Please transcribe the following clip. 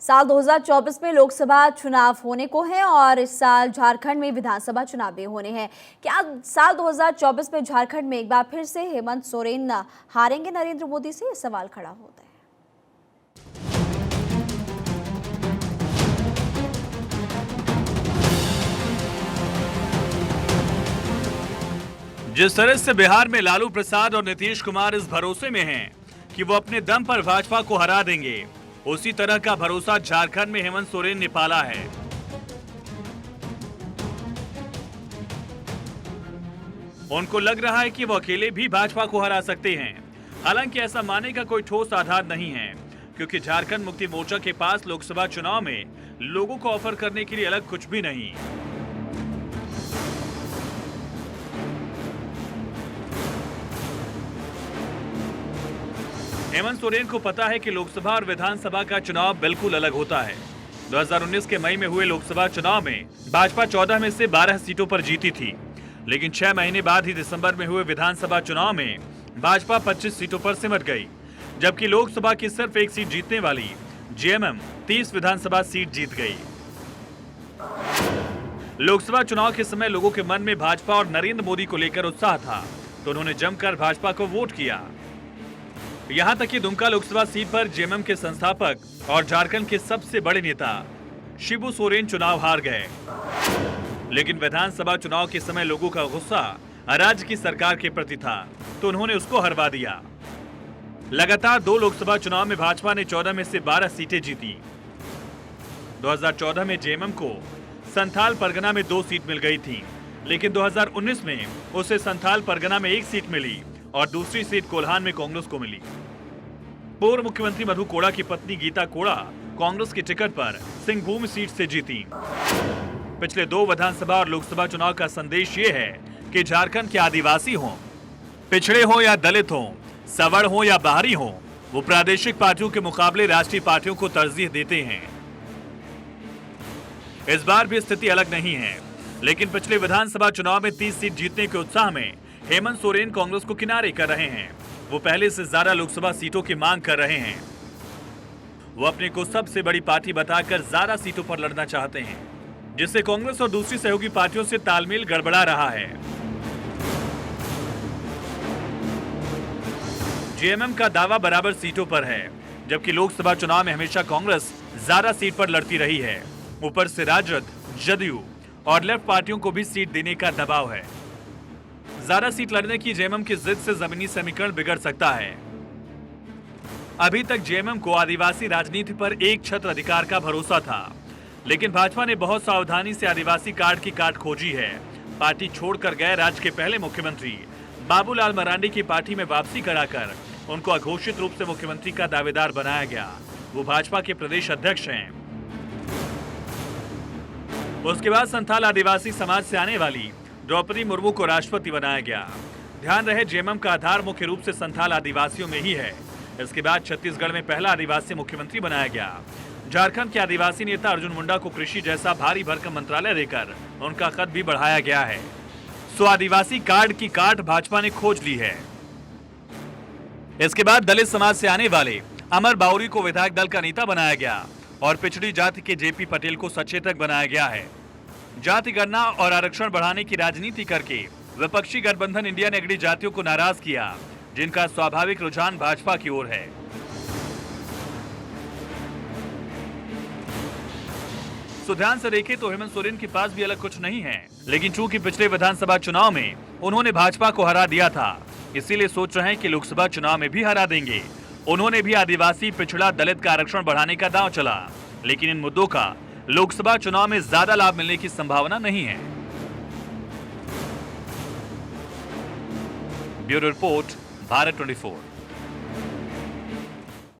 साल 2024 में लोकसभा चुनाव होने को हैं और इस साल झारखंड में विधानसभा चुनाव भी होने हैं। क्या साल 2024 में झारखंड में एक बार फिर से हेमंत सोरेन हारेंगे नरेंद्र मोदी से? ये सवाल खड़ा होता है। जिस तरह से बिहार में लालू प्रसाद और नीतीश कुमार इस भरोसे में हैं कि वो अपने दम पर भाजपा को हरा देंगे, उसी तरह का भरोसा झारखंड में हेमंत सोरेन ने पाला है। उनको लग रहा है कि वो अकेले भी भाजपा को हरा सकते हैं। हालांकि ऐसा मानने का कोई ठोस आधार नहीं है, क्योंकि झारखंड मुक्ति मोर्चा के पास लोकसभा चुनाव में लोगों को ऑफर करने के लिए अलग कुछ भी नहीं। हेमंत सोरेन को पता है कि लोकसभा और विधानसभा का चुनाव बिल्कुल अलग होता है। 2019 के मई में हुए लोकसभा चुनाव में भाजपा 14 में से 12 सीटों पर जीती थी, लेकिन 6 महीने बाद ही दिसंबर में हुए विधानसभा चुनाव में भाजपा 25 सीटों पर सिमट गई, जबकि लोकसभा की सिर्फ एक सीट जीतने वाली जेएमएम 30 विधानसभा सीट जीत गई। लोकसभा चुनाव के समय लोगों के मन में भाजपा और नरेंद्र मोदी को लेकर उत्साह था, तो उन्होंने जमकर भाजपा को वोट किया। यहां तक कि दुमका लोकसभा सीट पर जेएमएम के संस्थापक और झारखंड के सबसे बड़े नेता शिबू सोरेन चुनाव हार गए, लेकिन विधानसभा चुनाव के समय लोगों का गुस्सा राज्य की सरकार के प्रति था, तो उन्होंने उसको हरवा दिया। लगातार 2 लोकसभा चुनाव में भाजपा ने 14 में से 12 सीटें जीती। 2014 में जेएमएम को संथाल परगना में 2 सीट मिल गई थी, लेकिन 2019 में उसे संथाल परगना में 1 सीट मिली और दूसरी सीट कोल्हान में कांग्रेस को मिली। पूर्व मुख्यमंत्री मधु कोड़ा की पत्नी गीता कोड़ा कांग्रेस की टिकट पर सिंहभूम सीट से जीती। पिछले 2 विधानसभा और लोकसभा चुनाव का संदेश ये है कि झारखंड के आदिवासी हों, पिछड़े हों या दलित हों, सवर्ण हों या बाहरी हों, वो प्रादेशिक पार्टियों के मुकाबले राष्ट्रीय पार्टियों को तरजीह देते हैं। इस बार भी स्थिति अलग नहीं है, लेकिन पिछले विधानसभा चुनाव में 30 सीट जीतने के उत्साह में हेमंत सोरेन कांग्रेस को किनारे कर रहे हैं। वो पहले से ज्यादा लोकसभा सीटों की मांग कर रहे हैं। वो अपने को सबसे बड़ी पार्टी बताकर ज्यादा सीटों पर लड़ना चाहते हैं, जिससे कांग्रेस और दूसरी सहयोगी पार्टियों से तालमेल गड़बड़ा रहा है। जेएमएम का दावा बराबर सीटों पर है, जबकि लोकसभा चुनाव में हमेशा कांग्रेस ज्यादा सीट पर लड़ती रही है। ऊपर से राजद, जदयू और लेफ्ट पार्टियों को भी सीट देने का दबाव है। ज्यादा सीट लड़ने की जेएमएम की जिद से जमीनी समीकरण बिगड़ सकता है। अभी तक जेएमएम को आदिवासी राजनीति पर एक छत्र अधिकार का भरोसा था, लेकिन भाजपा ने बहुत सावधानी से आदिवासी कार्ड की काट खोजी है। पार्टी छोड़कर गए राज्य के पहले मुख्यमंत्री बाबूलाल मरांडी की पार्टी में वापसी कराकर उनको अघोषित रूप से मुख्यमंत्री का दावेदार बनाया गया। वो भाजपा के प्रदेश अध्यक्ष हैं। उसके बाद संथाल आदिवासी समाज से आने वाली द्रौपदी मुर्मू को राष्ट्रपति बनाया गया। ध्यान रहे, जेएमएम का आधार मुख्य रूप से संथाल आदिवासियों में ही है। इसके बाद छत्तीसगढ़ में पहला आदिवासी मुख्यमंत्री बनाया गया। झारखंड के आदिवासी नेता अर्जुन मुंडा को कृषि जैसा भारी भरकम मंत्रालय देकर उनका कद भी बढ़ाया गया है। सो आदिवासी कार्ड की काट भाजपा ने खोज ली है। इसके बाद दलित समाज से आने वाले अमर बाउरी को विधायक दल का नेता बनाया गया और पिछड़ी जाति के जेपी पटेल को सचेतक बनाया गया है। जाति गणना और आरक्षण बढ़ाने की राजनीति करके विपक्षी गठबंधन इंडिया ने अगड़ी जातियों को नाराज किया, जिनका स्वाभाविक रुझान भाजपा की ओर है। तो ध्यान से देखें तो हेमंत सोरेन के पास भी अलग कुछ नहीं है, लेकिन चूंकि पिछले विधानसभा चुनाव में उन्होंने भाजपा को हरा दिया था, इसीलिए सोच रहे हैं कि लोकसभा चुनाव में भी हरा देंगे। उन्होंने भी आदिवासी, पिछड़ा, दलित का आरक्षण बढ़ाने का दांव चला, लेकिन इन मुद्दों का लोकसभा चुनाव में ज्यादा लाभ मिलने की संभावना नहीं है। Bureau report, Bharat 24।